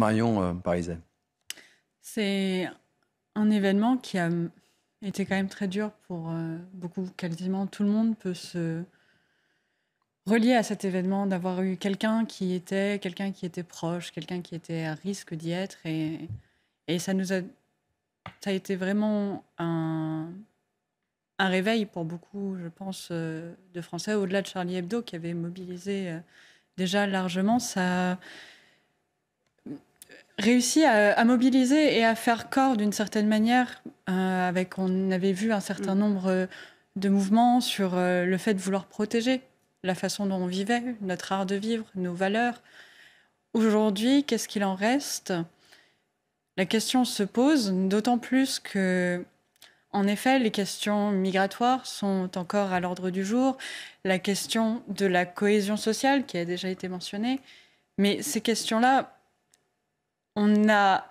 Marion Pariset. C'est un événement qui a été quand même très dur pour beaucoup, quasiment tout le monde peut se relier à cet événement, d'avoir eu quelqu'un qui était proche, quelqu'un qui était à risque d'y être. Et ça a été vraiment un réveil pour beaucoup, je pense, de Français, au-delà de Charlie Hebdo, qui avait mobilisé déjà largement. Ça a réussi à mobiliser et à faire corps d'une certaine manière. On avait vu un certain nombre de mouvements sur le fait de vouloir protéger la façon dont on vivait, notre art de vivre, nos valeurs. Aujourd'hui, qu'est-ce qu'il en reste ? La question se pose, d'autant plus que, en effet, les questions migratoires sont encore à l'ordre du jour. La question de la cohésion sociale, qui a déjà été mentionnée. Mais ces questions-là, on a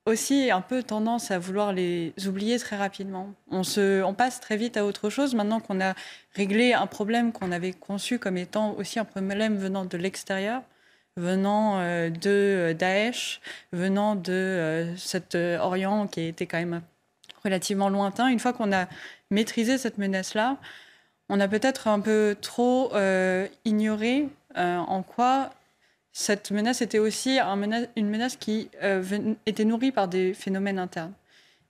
aussi un peu tendance à vouloir les oublier très rapidement. On passe très vite à autre chose maintenant qu'on a réglé un problème qu'on avait conçu comme étant aussi un problème venant de l'extérieur, venant de Daesh, venant de cet Orient qui était quand même relativement lointain. Une fois qu'on a maîtrisé cette menace-là, on a peut-être un peu trop ignoré en quoi cette menace était aussi une menace qui était nourrie par des phénomènes internes.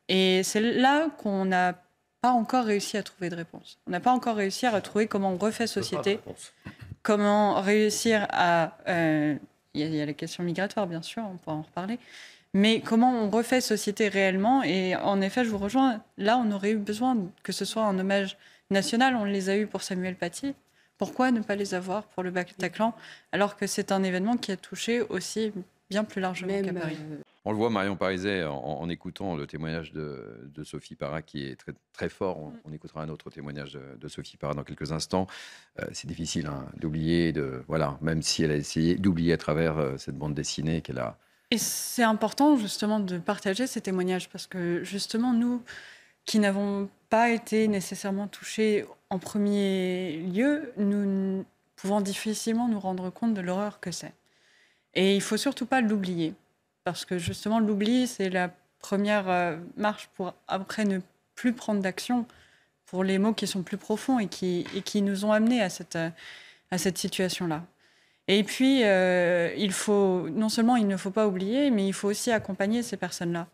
Et c'est là qu'on n'a pas encore réussi à trouver de réponse. On n'a pas encore réussi à retrouver comment on refait société, comment réussir à... Il y a la question migratoire, bien sûr, on pourra en reparler. Mais comment on refait société réellement ? Et en effet, je vous rejoins, là, on aurait eu besoin que ce soit un hommage national. On les a eus pour Samuel Paty. Pourquoi ne pas les avoir pour le Bataclan, alors que c'est un événement qui a touché aussi bien plus largement qu'à Paris ? On le voit, Marion Pariset, en écoutant le témoignage de Sophie Parra, qui est très, très fort. On écoutera un autre témoignage de Sophie Parra dans quelques instants. C'est difficile d'oublier, même si elle a essayé d'oublier à travers cette bande dessinée qu'elle a. Et c'est important, justement, de partager ces témoignages, parce que, justement, nous, qui n'avons pas été nécessairement touchés en premier lieu, nous pouvons difficilement nous rendre compte de l'horreur que c'est. Et il ne faut surtout pas l'oublier, parce que justement, l'oubli, c'est la première marche pour après ne plus prendre d'action pour les maux qui sont plus profonds et qui nous ont amenés à cette situation-là. Et puis, non seulement il ne faut pas oublier, mais il faut aussi accompagner ces personnes-là.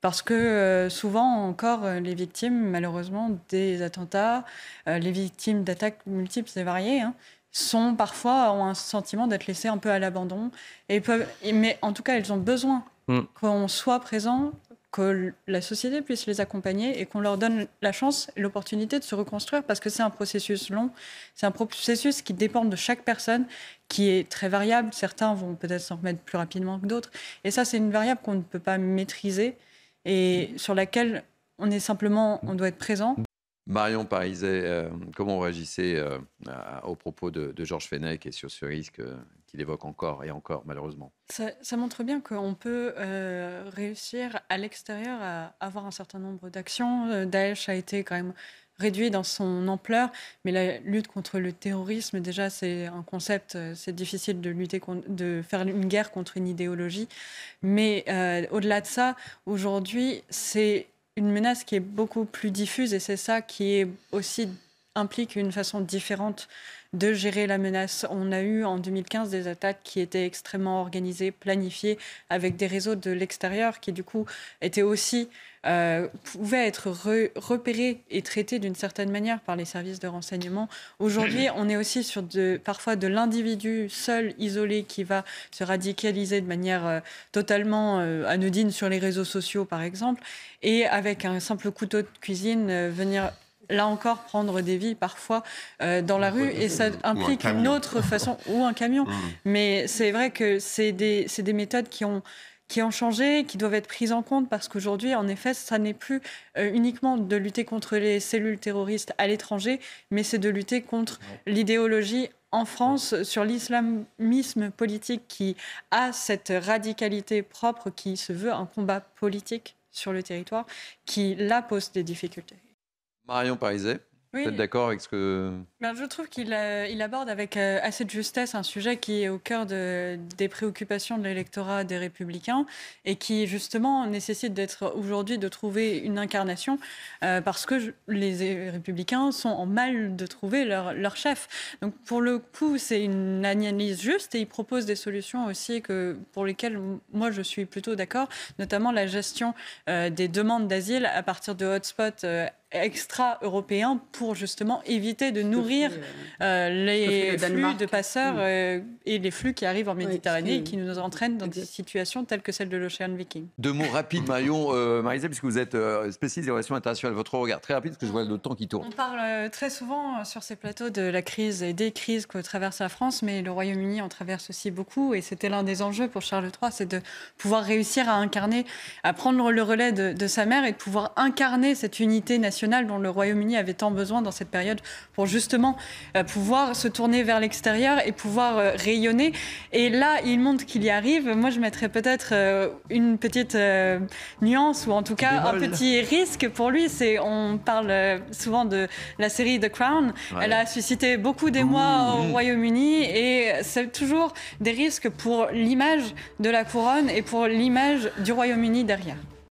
Parce que souvent encore, les victimes, malheureusement, des attentats, les victimes d'attaques multiples et variées, ont un sentiment d'être laissées un peu à l'abandon. Mais en tout cas, elles ont besoin qu'on soit présent, que la société puisse les accompagner et qu'on leur donne la chance et l'opportunité de se reconstruire, parce que c'est un processus long, c'est un processus qui dépend de chaque personne, qui est très variable. Certains vont peut-être s'en remettre plus rapidement que d'autres. Et ça, c'est une variable qu'on ne peut pas maîtriser et sur laquelle on doit être présent. Marion Pariset, comment vous réagissez aux propos de Georges Fenech et sur ce risque qu'il évoque encore et encore, malheureusement ? Ça montre bien qu'on peut réussir à l'extérieur à avoir un certain nombre d'actions. Daesh a été quand même réduit dans son ampleur, mais la lutte contre le terrorisme, déjà, c'est un concept, c'est difficile de faire une guerre contre une idéologie. Mais au-delà de ça, aujourd'hui, c'est une menace qui est beaucoup plus diffuse et c'est ça qui implique une façon différente de gérer la menace. On a eu en 2015 des attaques qui étaient extrêmement organisées, planifiées, avec des réseaux de l'extérieur qui du coup étaient aussi pouvaient être repérés et traités d'une certaine manière par les services de renseignement. Aujourd'hui, on est aussi sur parfois de l'individu seul, isolé, qui va se radicaliser de manière totalement anodine sur les réseaux sociaux, par exemple, et avec un simple couteau de cuisine venir là encore, prendre des vies parfois dans la rue, et ça implique une autre façon, ou un camion. Mais c'est vrai que c'est des méthodes qui ont changé, qui doivent être prises en compte, parce qu'aujourd'hui, en effet, ça n'est plus uniquement de lutter contre les cellules terroristes à l'étranger, mais c'est de lutter contre l'idéologie en France, sur l'islamisme politique qui a cette radicalité propre, qui se veut un combat politique sur le territoire, qui là pose des difficultés. Marion Pariset. Oui. Vous êtes d'accord avec ce que... Je trouve qu'il aborde avec assez de justesse un sujet qui est au cœur des préoccupations de l'électorat des Républicains et qui, justement, nécessite aujourd'hui de trouver une incarnation parce que les Républicains sont en mal de trouver leur chef. Donc, pour le coup, c'est une analyse juste et il propose des solutions aussi pour lesquelles moi, je suis plutôt d'accord, notamment la gestion des demandes d'asile à partir de hotspots extra-européens pour justement éviter de nourrir les flux de passeurs et les flux qui arrivent en Méditerranée et qui nous entraînent dans des situations telles que celle de l'Ocean Viking. Deux mots rapides, Marion, Maryse, puisque vous êtes spécialiste des relations internationales. Votre regard très rapide, parce que je vois le temps qui tourne. On parle très souvent sur ces plateaux de la crise et des crises que traverse la France, mais le Royaume-Uni en traverse aussi beaucoup. Et c'était l'un des enjeux pour Charles III, c'est de pouvoir réussir à incarner, à prendre le relais de sa mère et de pouvoir incarner cette unité nationale dont le Royaume-Uni avait tant besoin dans cette période pour justement pouvoir se tourner vers l'extérieur et pouvoir rayonner. Et là, il montre qu'il y arrive. Moi, je mettrais peut-être une petite nuance ou en tout cas un petit risque pour lui. On parle souvent de la série The Crown. Ouais. Elle a suscité beaucoup d'émoi au Royaume-Uni et c'est toujours des risques pour l'image de la couronne et pour l'image du Royaume-Uni derrière.